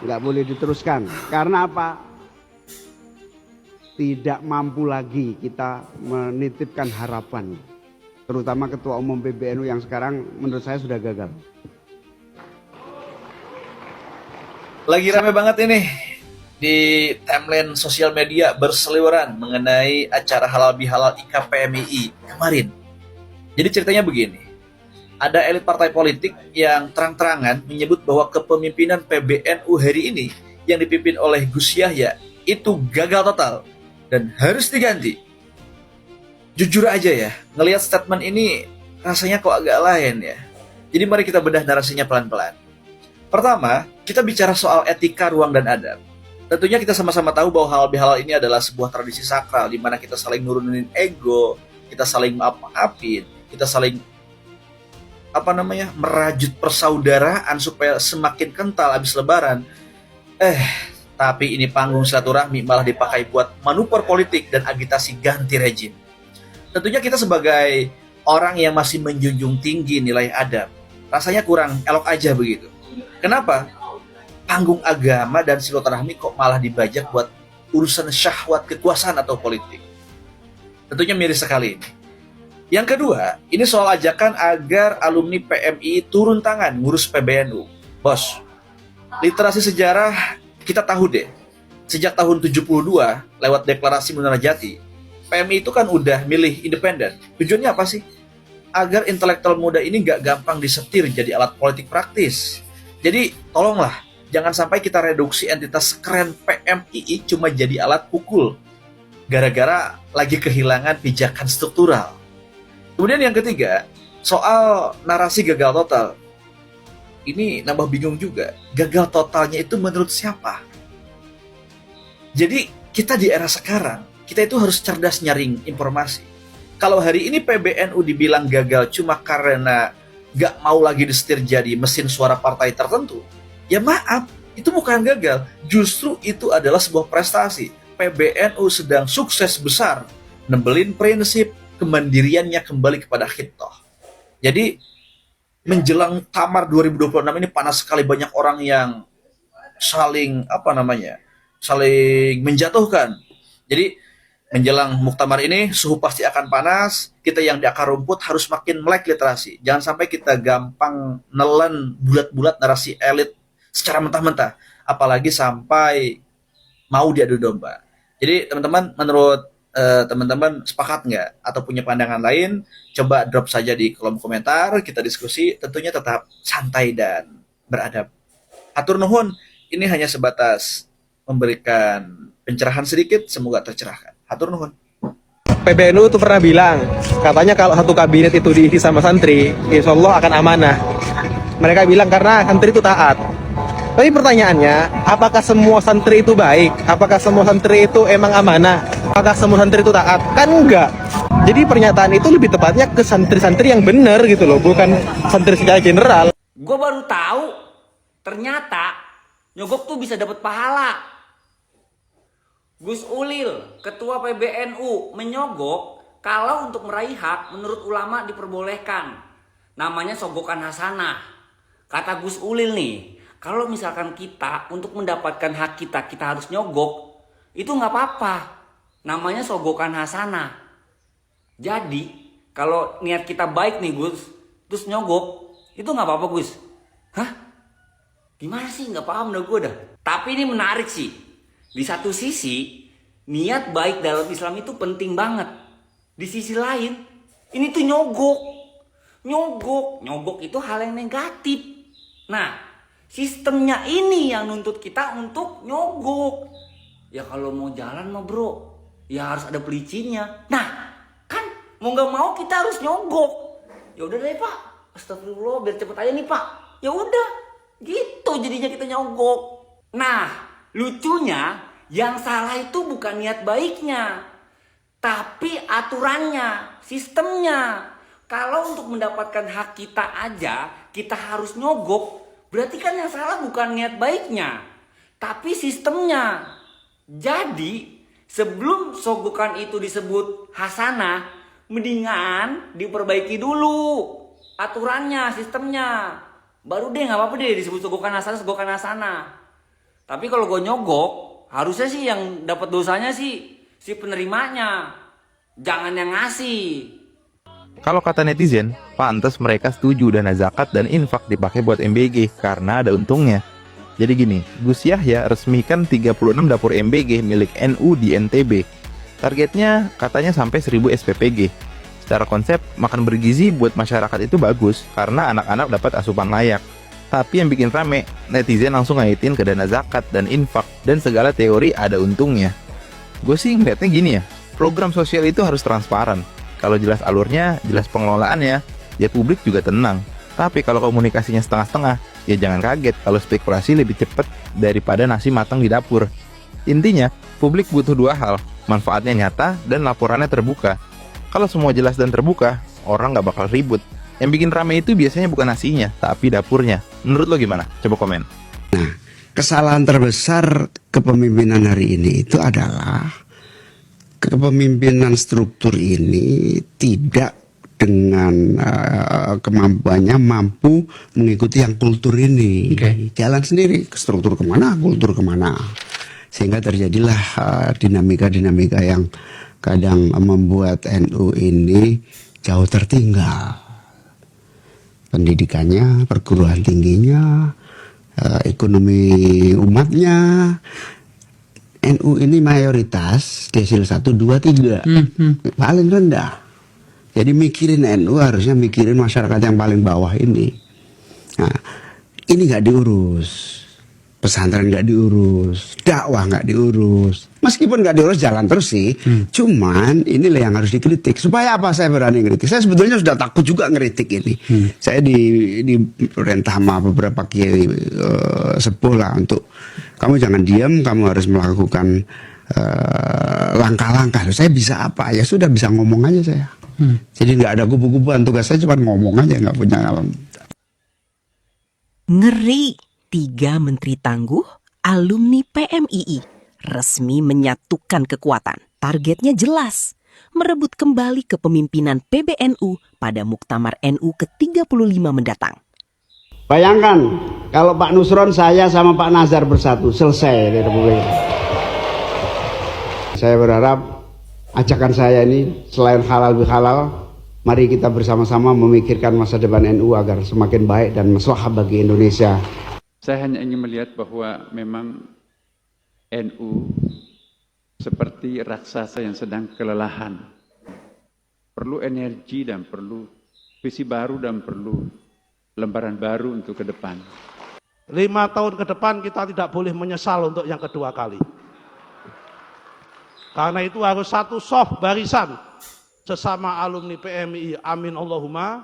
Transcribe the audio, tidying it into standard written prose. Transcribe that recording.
nggak boleh diteruskan. Karena apa? Tidak mampu lagi kita menitipkan harapan, terutama Ketua Umum PBNU yang sekarang menurut saya sudah gagal. Lagi rame banget ini di timeline sosial media berseliweran mengenai acara halal bihalal IKPMII kemarin. Jadi ceritanya begini, ada elit partai politik yang terang-terangan menyebut bahwa kepemimpinan PBNU hari ini yang dipimpin oleh Gus Yahya itu gagal total dan harus diganti. Jujur aja ya, ngelihat statement ini rasanya kok agak lain ya. Jadi mari kita bedah narasinya pelan-pelan. Pertama, kita bicara soal etika ruang dan adab. Tentunya kita sama-sama tahu bahwa halal bihalal ini adalah sebuah tradisi sakral di mana kita saling nurunin ego, kita saling maaf-maafin, kita saling merajut persaudaraan supaya semakin kental habis lebaran. Tapi ini panggung silaturahmi malah dipakai buat manuver politik dan agitasi ganti rejim. Tentunya kita sebagai orang yang masih menjunjung tinggi nilai adab, rasanya kurang elok aja begitu. Kenapa? Panggung agama dan silaturahmi kok malah dibajak buat urusan syahwat kekuasaan atau politik. Tentunya miris sekali ini. Yang kedua, ini soal ajakan agar alumni PMI turun tangan ngurus PBNU. Bos, literasi sejarah kita tahu deh. Sejak tahun 72, lewat deklarasi Munarajati, PMI itu kan udah milih independen. Tujuannya apa sih? Agar intelektual muda ini gak gampang disetir jadi alat politik praktis. Jadi tolonglah, jangan sampai kita reduksi entitas keren PMII cuma jadi alat pukul. Gara-gara lagi kehilangan pijakan struktural. Kemudian yang ketiga, soal narasi gagal total. Ini nambah bingung juga. Gagal totalnya itu menurut siapa? Jadi kita di era sekarang, kita itu harus cerdas nyaring informasi. Kalau hari ini PBNU dibilang gagal cuma karena gak mau lagi disetir jadi mesin suara partai tertentu, ya maaf, itu bukan gagal. Justru itu adalah sebuah prestasi. PBNU sedang sukses besar, nembelin prinsip, kemandiriannya kembali kepada khitoh. Jadi menjelang Tamar 2026 ini panas sekali, banyak orang yang saling saling menjatuhkan. Jadi menjelang muktamar ini suhu pasti akan panas. Kita yang di akar rumput harus makin melek literasi. Jangan sampai kita gampang nelen bulat-bulat narasi elit secara mentah-mentah, apalagi sampai mau diadu domba. Jadi teman-teman, menurut teman-teman sepakat nggak atau punya pandangan lain, coba drop saja di kolom komentar, kita diskusi, tentunya tetap santai dan beradab. Hatur nuhun, ini hanya sebatas memberikan pencerahan sedikit, semoga tercerahkan. Hatur nuhun. PBNU tuh pernah bilang, katanya kalau satu kabinet itu diisi sama santri, insya Allah akan amanah. Mereka bilang karena santri itu taat. Tapi pertanyaannya, apakah semua santri itu baik? Apakah semua santri itu emang amanah? Apakah semua santri itu taat? Kan enggak. Jadi pernyataan itu lebih tepatnya ke santri-santri yang benar gitu loh, bukan santri secara general. Gue baru tahu ternyata nyogok tuh bisa dapat pahala. Gus Ulil, ketua PBNU, menyogok kalau untuk meraih hak menurut ulama diperbolehkan. Namanya sogokan hasanah. Kata Gus Ulil nih, kalau misalkan kita untuk mendapatkan hak kita harus nyogok, itu nggak apa-apa. Namanya sogokan hasanah. Jadi kalau niat kita baik nih Gus, terus nyogok, itu nggak apa-apa Gus. Hah? Gimana sih? Nggak paham dah gue dah. Tapi ini menarik sih. Di satu sisi, niat baik dalam Islam itu penting banget. Di sisi lain, ini tuh nyogok. Nyogok itu hal yang negatif. Nah, sistemnya ini yang nuntut kita untuk nyogok. Ya kalau mau jalan mah bro, ya harus ada pelicinya. Nah, kan mau nggak mau kita harus nyogok. Ya udah deh Pak, astagfirullah biar cepet aja nih Pak. Ya udah, gitu jadinya kita nyogok. Nah, lucunya yang salah itu bukan niat baiknya, tapi aturannya, sistemnya. Kalau untuk mendapatkan hak kita aja kita harus nyogok, berarti kan yang salah bukan niat baiknya, tapi sistemnya. Jadi sebelum sogokan itu disebut hasanah, mendingan diperbaiki dulu aturannya, sistemnya. Baru deh nggak apa-apa deh disebut sogokan hasanah. Tapi kalau gue nyogok, harusnya sih yang dapat dosanya sih si penerimanya, jangan yang ngasih. Kalau kata netizen, pantas mereka setuju dana zakat dan infak dipakai buat MBG karena ada untungnya. Jadi gini, Gus Yahya resmikan 36 dapur MBG milik NU di NTB. Targetnya katanya sampai 1000 SPPG. Secara konsep, makan bergizi buat masyarakat itu bagus karena anak-anak dapat asupan layak. Tapi yang bikin rame, netizen langsung ngaitin ke dana zakat dan infak dan segala teori ada untungnya. Gue sih ngeliatnya gini ya, program sosial itu harus transparan. Kalau jelas alurnya, jelas pengelolaannya, ya publik juga tenang. Tapi kalau komunikasinya setengah-setengah, ya jangan kaget kalau spekulasi lebih cepat daripada nasi matang di dapur. Intinya, publik butuh dua hal, manfaatnya nyata dan laporannya terbuka. Kalau semua jelas dan terbuka, orang nggak bakal ribut. Yang bikin rame itu biasanya bukan nasinya, tapi dapurnya. Menurut lo gimana? Coba komen. Nah, kesalahan terbesar kepemimpinan hari ini itu adalah kepemimpinan struktur ini tidak dengan kemampuannya mampu mengikuti yang kultur ini. Jalan sendiri, ke struktur kemana, kultur kemana. Sehingga terjadilah dinamika-dinamika yang kadang membuat NU ini jauh tertinggal. Pendidikannya, perguruan tingginya, ekonomi umatnya. NU ini mayoritas desil 1, 2, 3 paling rendah. Jadi mikirin NU harusnya mikirin masyarakat yang paling bawah ini. Nah, ini nggak diurus, pesantren nggak diurus, dakwah nggak diurus. Meskipun nggak diurus jalan terus sih, cuman inilah yang harus dikritik. Supaya apa saya berani ngeritik? Saya sebetulnya sudah takut juga ngeritik ini. Saya di perintah sama beberapa kiai sepuh lah untuk kamu jangan diam, kamu harus melakukan langkah-langkah. Saya bisa apa? Ya sudah bisa ngomong aja saya. Jadi nggak ada kubu-kubuan, tugas saya cuma ngomong aja, nggak punya alam. Ngeri, 3 menteri tangguh, alumni PMII, resmi menyatukan kekuatan. Targetnya jelas, merebut kembali kepemimpinan PBNU pada Muktamar NU ke-35 mendatang. Bayangkan kalau Pak Nusron, saya sama Pak Nazar bersatu, selesai di Republik. Saya berharap ajakan saya ini selain halal bihalal, mari kita bersama-sama memikirkan masa depan NU agar semakin baik dan maslahah bagi Indonesia. Saya hanya ingin melihat bahwa memang NU seperti raksasa yang sedang kelelahan. Perlu energi dan perlu visi baru dan perlu lembaran baru untuk ke depan. 5 tahun ke depan kita tidak boleh menyesal untuk yang kedua kali. Karena itu harus satu soft barisan sesama alumni PMI. Amin Allahumma.